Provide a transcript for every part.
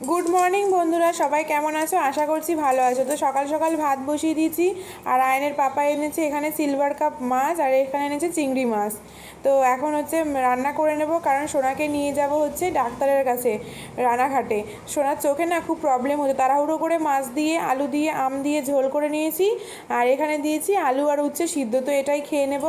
Good morning বন্ধুরা, সবাই কেমন আছো? আশা করছি ভালো আছো। তো সকাল সকাল ভাত বসিয়ে দিয়েছি, আর আয়নের পাপা এনেছে এখানে সিলভার কাপ মাছ, আর এখানে এনেছে চিংড়ি মাছ। তো এখন হচ্ছে রান্না করে নেব, কারণ সোনাকে নিয়ে যাব হচ্ছে ডাক্তারের কাছে রানাঘাটে। সোনার চোখে না খুব প্রবলেম হতো। তাড়াহুড়ো করে মাছ দিয়ে, আলু দিয়ে, আম দিয়ে ঝোল করে নিয়েছি, আর এখানে দিয়েছি আলু আর উচ্ছে সিদ্ধ। তো এটাই খেয়ে নেব।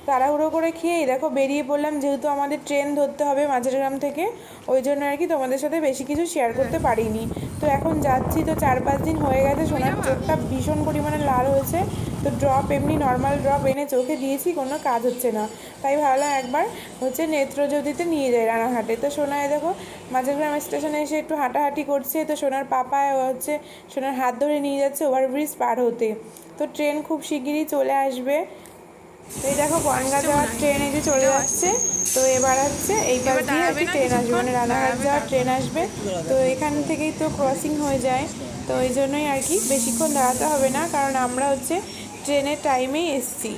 তাড়াহুড়ো করে খেয়ে দেখো বেরিয়ে পড়লাম, যেহেতু আমাদের ট্রেন ধরতে হবে মাঝেরগ্রাম থেকে, ওই জন্য আর কি তোমাদের সাথে বেশি কিছু শেয়ার করতে পারিনি। তো এখন যাচ্ছি। তো 4-5 দিন হয়ে গেছে, সোনার চোখটা ভীষণ পরিমাণে লাল হয়েছে। তো ড্রপ, এমনি নর্মাল ড্রপ এনে চোখে দিয়েছি, কোনো কাজ হচ্ছে না। তাই ভাবলাম একবার হচ্ছে নেত্রজ্যোতিতে নিয়ে যাই রানাঘাটে। তো সোনায় দেখো মাঝেরগ্রাম স্টেশনে এসে একটু হাঁটাহাঁটি করছে। তো সোনার পাপায় হচ্ছে সোনার হাত ধরে নিয়ে যাচ্ছে ওভারব্রিজ পার হতে। তো ট্রেন খুব শিগগিরই চলে আসবে। তো এই দেখো বনগাঁ যাওয়ার ট্রেন এই যে চলে যাচ্ছে। তো এবার হচ্ছে এই পাশ দিয়ে আর কি ট্রেন আসবে, মানে রানাঘাট যাওয়ার ট্রেন আসবে। তো এখান থেকেই তো ক্রসিং হয়ে যায়। তো এই জন্যই আর কি বেশিক্ষণ দাঁড়াতে হবে না, কারণ আমরা হচ্ছে ট্রেনের টাইমেই এসছি।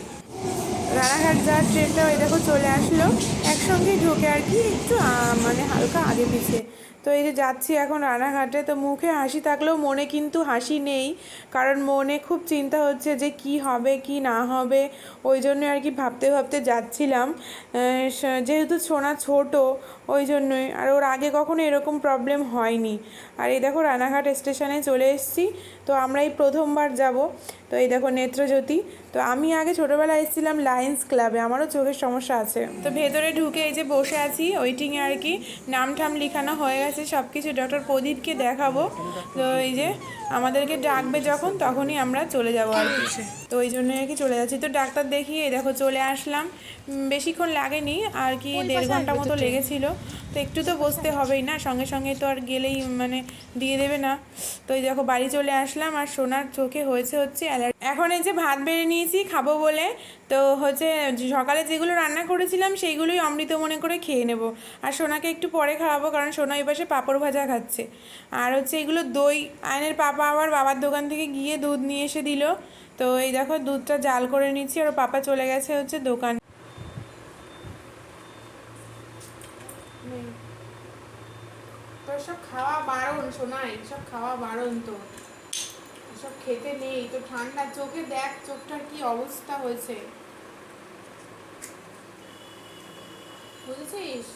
রানাঘাট যাওয়ার ট্রেনটা ওই দেখো চলে আসলো, একসঙ্গেই ঢোকে আর কি, একটু মানে হালকা আগে পিছিয়ে। তো এই যে যাচ্ছি এখন রানাঘাটে। তো মুখে হাসি থাকলেও মনে কিন্তু হাসি নেই, কারণ মনে খুব চিন্তা হচ্ছে যে কি হবে কি না হবে। ওই জন্য আর কি ভাবতে ভাবতে যাচ্ছিলাম। যেহেতু সোনা ছোট, ওই জন্যই। আর ওর আগে কখনো এরকম প্রবলেম হয়নি। আর এই দেখো রানাঘাট স্টেশনে চলে এসেছি। তো আমরা এই প্রথমবার যাব। তো এই দেখো নেত্রজ্যোতি। তো আমি আগে ছোটোবেলায় এসেছিলাম লায়ন্স ক্লাবে, আমারও চোখের সমস্যা আছে। তো ভেতরে ঢুকে এই যে বসে আছি ওয়েটিংয়ে আর কি, নাম ঠাম লিখানো হয়ে গেছে সব কিছু। ডক্টর প্রদীপকে দেখাবো। তো এই যে আমাদেরকে ডাকবে যখন, তখনই আমরা চলে যাবো আর কি। তো ওই জন্যই আর কি চলে যাচ্ছি। তো ডাক্তার দেখিয়ে দেখো চলে আসলাম। বেশিক্ষণ লাগেনি আর কি, 1.5 ঘন্টা মতো লেগেছিল। তো একটু তো বসতে হবেই না, সঙ্গে সঙ্গে তো আর গেলেই মানে দিয়ে দেবে না। তো এই দেখো বাড়ি চলে আসলাম, আর সোনার চোখে হয়েছে হচ্ছে অ্যালার্জি। এখন এই যে ভাত বেড়ে নিয়েছি খাবো বলে। তো হচ্ছে সকালে যেগুলো রান্না করেছিলাম সেইগুলোই অমৃত মনে করে খেয়ে নেব। আর সোনাকে একটু পরে খাওয়াবো, কারণ সোনা এই পাশে পাঁপড় ভাজা খাচ্ছে। আর হচ্ছে এগুলো দই, আয়নের পাপা আবার বাবার দোকান থেকে গিয়ে দুধ নিয়ে এসে দিল। তো এই দেখো দুধটা জাল করে নিচ্ছি, আর পাপা চলে গেছে হচ্ছে দোকান। তোর সব খাওয়া বারণ শোনাই, সব খাওয়া বারণ তো, সব খেতে নেই। তো ঠান্ডা চোখে দেখ, চোখটার কি অবস্থা হয়েছে বুঝেছিস?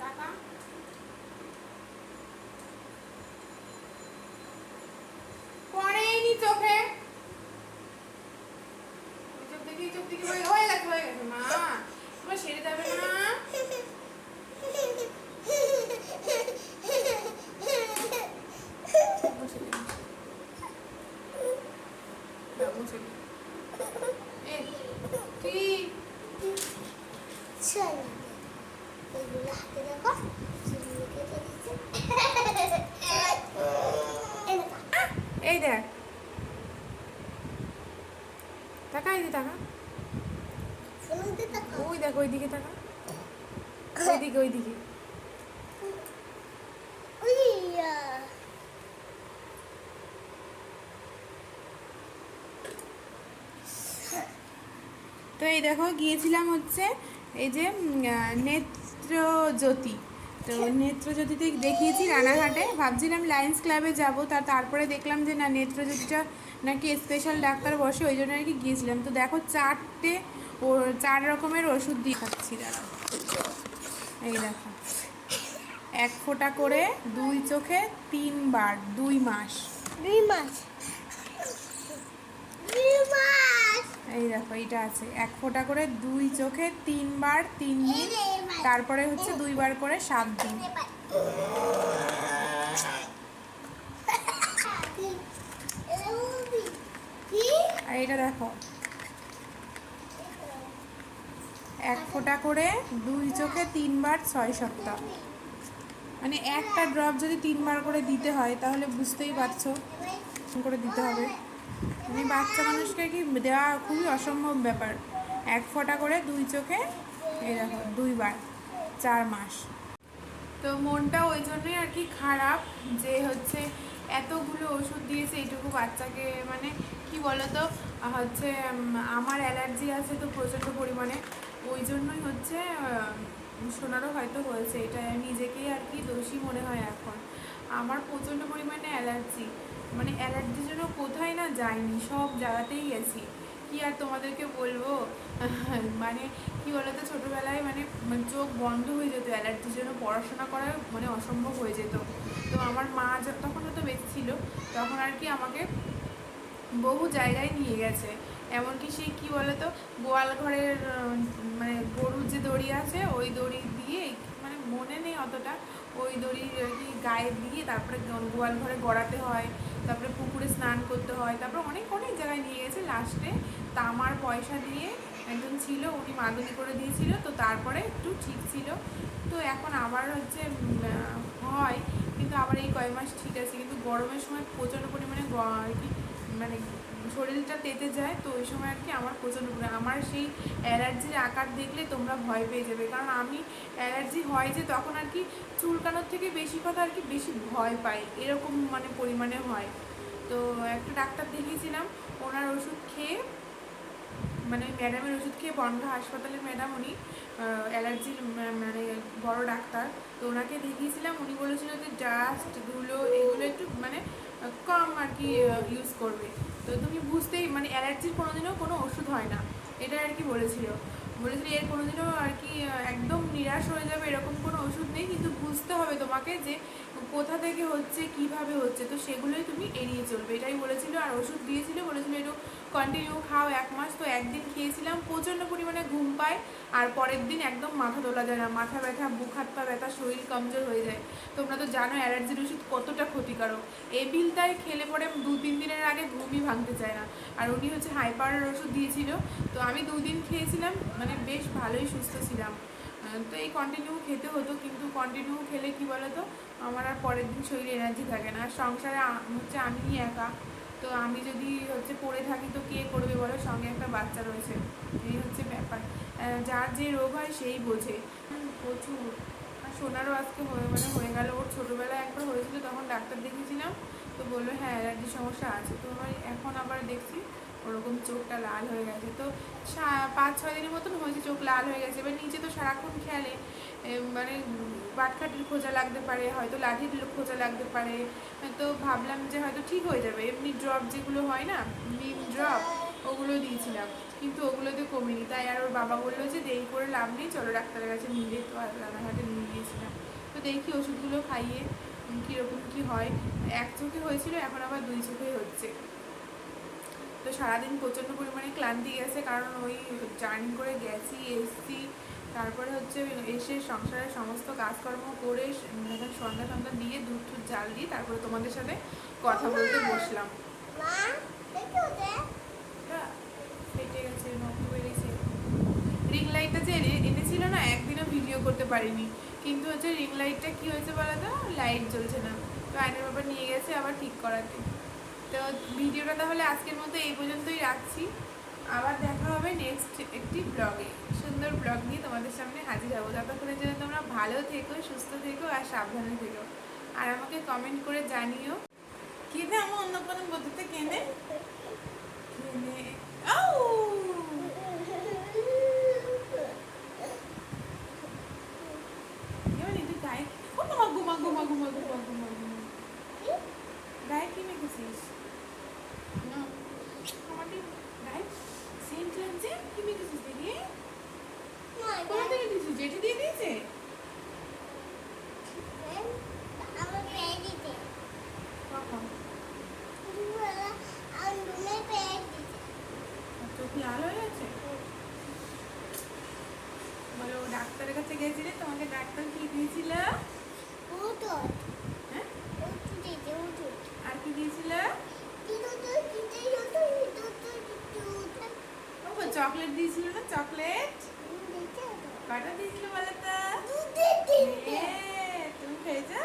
টাকা পড়েনি চোখে, চোখ দেখি চোখ দেখি হয়ে গেছে হয়ে গেছে মা, তোমার সেরে যাবে না। এই দেখ টাকা, এই টাকা, ওই দেখ ওইদিকে টাকা, ওইদিকে ওইদিকে। তো এই দেখো গিয়েছিলাম হচ্ছে এই যে নেত্রজ্যোতি। তো নেত্রজ্যোতিতে দেখিয়েছি রানাঘাটে, ভাবছিলাম লায়ন্স ক্লাবে যাব, তারপরে দেখলাম যে না, নেত্রজ্যোতিটা নাকি স্পেশাল ডাক্তার বসে, ওই জন্য আর কি গিয়েছিলাম। তো দেখো 4 রকমের ওষুধ দিয়ে খাচ্ছি। দাঁড়াও, এই দেখো 1 ফোঁটা করে 2 চোখে 3 বার, 2 মাস। এই দেখো এইটা আছে, 1 ফোঁটা করে 2 চোখে 3 বার 3 দিন, তারপরে হচ্ছে 2 বার করে 7 দিন। আর এটা দেখো 1 ফোঁটা করে 2 চোখে 3 বার 6 সপ্তাহ। মানে একটা ড্রপ যদি 3 বার করে দিতে হয়, তাহলে বুঝতেই পারছো করে দিতে হবে। মানে বাচ্চা মানুষকে কি দেওয়া খুবই অসম্ভব ব্যাপার। 1 ফোঁটা করে 2 চোখে, এই দেখো 2 বার, 4 মাস। তো মনটা ওই জন্যই আর কি খারাপ, যে হচ্ছে এতগুলো ওষুধ দিয়েছে এইটুকু বাচ্চাকে। মানে কি বলতো, হচ্ছে আমার অ্যালার্জি আছে তো প্রচণ্ড পরিমাণে, ওই জন্যই হচ্ছে সোনারও হয়তো হয়েছে, এটা নিজেকেই আর কি দোষী মনে হয় এখন। আমার প্রচণ্ড পরিমাণে অ্যালার্জি, মানে অ্যালার্জির জন্য কোথায় না যাইনি, সব জায়গাতেই গেছি। কি আর তোমাদেরকে বলবো মানে কি বলতো, ছোটোবেলায় মানে চোখ বন্ধ হয়ে যেত অ্যালার্জির জন্য, পড়াশোনা করা মানে অসম্ভব হয়ে যেত। তো আমার মা তখন তো বেঁচে ছিল, তখন আর কি আমাকে বহু জায়গায় নিয়ে গেছে। এমনকি সেই কী বলতো, গোয়াল ঘরের মানে গরুর যে দড়ি আছে ওই দড়ি দিয়ে, মানে মনে নেই অতটা, ওই দড়ি আর কি গায়ে দিয়ে তারপরে গোয়াল ঘরে গড়াতে হয়, তারপরে পুকুরে স্নান করতে হয়, তারপরে অনেক অনেক জায়গায় নিয়ে গেছে। লাস্টে তামার পয়সা দিয়ে একজন ছিল, উনি মাদুলি করে দিয়েছিল, তো তারপরে একটু ঠিক ছিল। তো এখন আবার হচ্ছে হয়, কিন্তু আবার এই কয়েক মাস ঠিক আছে। কিন্তু গরমের সময় প্রচণ্ড পরিমাণে আর কি মানে শরীরটা তেতে যায়, তো ওই সময় আর কি আমার প্রচণ্ড পরিমাণে, আমার সেই অ্যালার্জির আকার দেখলে তোমরা ভয় পেয়ে যাবে। কারণ আমি অ্যালার্জি হয় যে তখন আর কি চুলকানোর থেকে বেশি কথা আর কি বেশি ভয় পাই, এরকম মানে পরিমাণে হয়। তো একটা ডাক্তার দেখিয়েছিলাম, ওনার ওষুধ খেয়ে, মানে ম্যাডামের ওষুধ খেয়ে, বনগাঁ হাসপাতালের ম্যাডাম, উনি অ্যালার্জির মানে বড় ডাক্তার, তো ওনাকে দেখিয়েছিলাম। উনি বলেছিল যে ডাস্ট ধুলো এগুলো একটু মানে কম আর কি ইউজ করবে। তো তুমি বুঝতেই, মানে অ্যালার্জির কোনোদিনও কোনো ওষুধ হয় না, এটা আর কি বলেছিল। এর কোনোদিনও আর কি একদম নিরাশ হয়ে যাবে এরকম কোনো ওষুধ নেই, কিন্তু বুঝতে হবে তোমাকে যে কোথা থেকে হচ্ছে, কিভাবে হচ্ছে, তো সেগুলোই তুমি এড়িয়ে চলবে, এটাই বলেছিল। আর ওষুধ দিয়েছিল, বলেছিল একটু কন্টিনিউ খাও 1 মাস। তো একদিন খেয়েছিলাম, প্রচণ্ড পরিমাণে ঘুম পায়, আর পরের দিন একদম মাথা তোলা যায় না, মাথা ব্যথা, বুক হাত পা ব্যথা, শরীর কমজোর হয়ে যায়। তোমরা তো জানো অ্যালার্জির ওষুধ কতটা ক্ষতিকারক। এই বিলটায় খেলে পরে 2-3 দিনের আগে ঘুমই ভাঙতে চায় না। আর উনি হচ্ছে হাই পাওয়ারের ওষুধ দিয়েছিল, তো আমি 2 দিন খেয়েছিলাম, মানে বেশ ভালোই সুস্থ ছিলাম। তো এই কন্টিনিউ খেতে হতো, কিন্তু কন্টিনিউ খেলে কি বলতো, আমার আর পরের দিন শরীরে এনার্জি থাকে না। আর সংসারে হচ্ছে আমি একা, তো আমি যদি হচ্ছে পড়ে থাকি তো কে করবে বলো, সঙ্গে একটা বাচ্চা রয়েছে, এই হচ্ছে ব্যাপার। যার যে রোগ হয় সেই বোঝে। প্রচুর। আর সোনারও আজকে হয়ে গেল, ওর ছোটোবেলায় একবার হয়েছিল, তখন ডাক্তার দেখিয়েছিলাম, তো বললো হ্যাঁ অ্যালার্জির সমস্যা আছে। তো এখন আবার দেখছি ওরকম চোখটা লাল হয়ে গেছে। তো 5-6 দিনের মতন হয়েছে, চোখ লাল হয়ে গেছে। এবার নিচে তো সারাক্ষণ খেয়ালে মানে বাটখাটির খোঁজা লাগতে পারে, হয়তো লাঠির খোঁজা লাগতে পারে। তো ভাবলাম যে হয়তো ঠিক হয়ে যাবে, এমনি ড্রপ যেগুলো হয় না, নিম ড্রপ, ওগুলো দিয়েছিলাম, কিন্তু ওগুলোতে কমেনি। তাই আর ওর বাবা বললো যে দেরি করে লাভ নেই, চলো ডাক্তারের কাছে নিয়ে, তো আর রানাঘাটে নিয়ে গিয়েছিলাম। তো দেখি ওষুধগুলো খাইয়ে কীরকম কী হয়। এক চোখে হয়েছিল, এখন আবার 2 চোখেই হচ্ছে। তো সারাদিন প্রচণ্ড পরিমাণে ক্লান্তি গেছে, কারণ ওই জার্নি করে গেছি, এসছি, তারপরে হচ্ছে এসে সংসারের সমস্ত কাজকর্ম করে এখন সন্ধ্যা দিয়ে দুধ জাল দিয়ে তারপরে তোমাদের সাথে কথা বলতে বসলাম। ফেটে গেছে, রক্ত বেরিয়েছে। রিং লাইটটা যে এনেছিল না, একদিনও ভিডিও করতে পারিনি, কিন্তু হচ্ছে রিং লাইটটা কি হয়েছে বলো তো, লাইট জ্বলছে না। তো আইনের বাবা নিয়ে গেছে আবার ঠিক করাতে। তো ভিডিওটা তাহলে আজকের মতো এই পর্যন্তই রাখছি। আবার দেখা হবে নেক্সট একটি ব্লগে, সুন্দর ব্লগ নিয়ে তোমাদের সামনে হাজির হবো। ততক্ষণের জন্য তোমরা ভালো থেকো, সুস্থ থেকো আর সাবধানে থেকো। আর আমাকে কমেন্ট করে জানিও। কেনে আমার অন্য কোনো বন্ধুতে কেনে কেনে গায়ে ও মামা ঘুমা ঘুমা ঘুমা ঘুমা ঘুমা ঘুমা গায়ে কি মেখেছিস? আমাদের গায়ে সেন্ট লাগছে, কি মেখেছিস দেখি? কোথা থেকে দিয়েছিস? জেঠি দিয়ে দিয়েছে? কখন? চোখ লাল হয়ে গেছে? বলো ডাক্তারের কাছে গেছিলে, তোমাকে ডাক্তার কি দিয়েছিল? হ্যাঁ, আর কি দিয়েছিল? চকলেট দিয়েছিল না? চকলেট কটা দিয়েছিল বলো তো? তুমি খেয়েছো?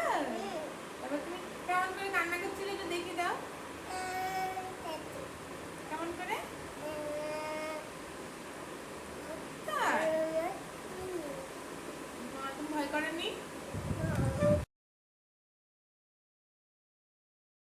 তারপর তুমি কেমন করে কান্না করছিলে একটু দেখে দাও।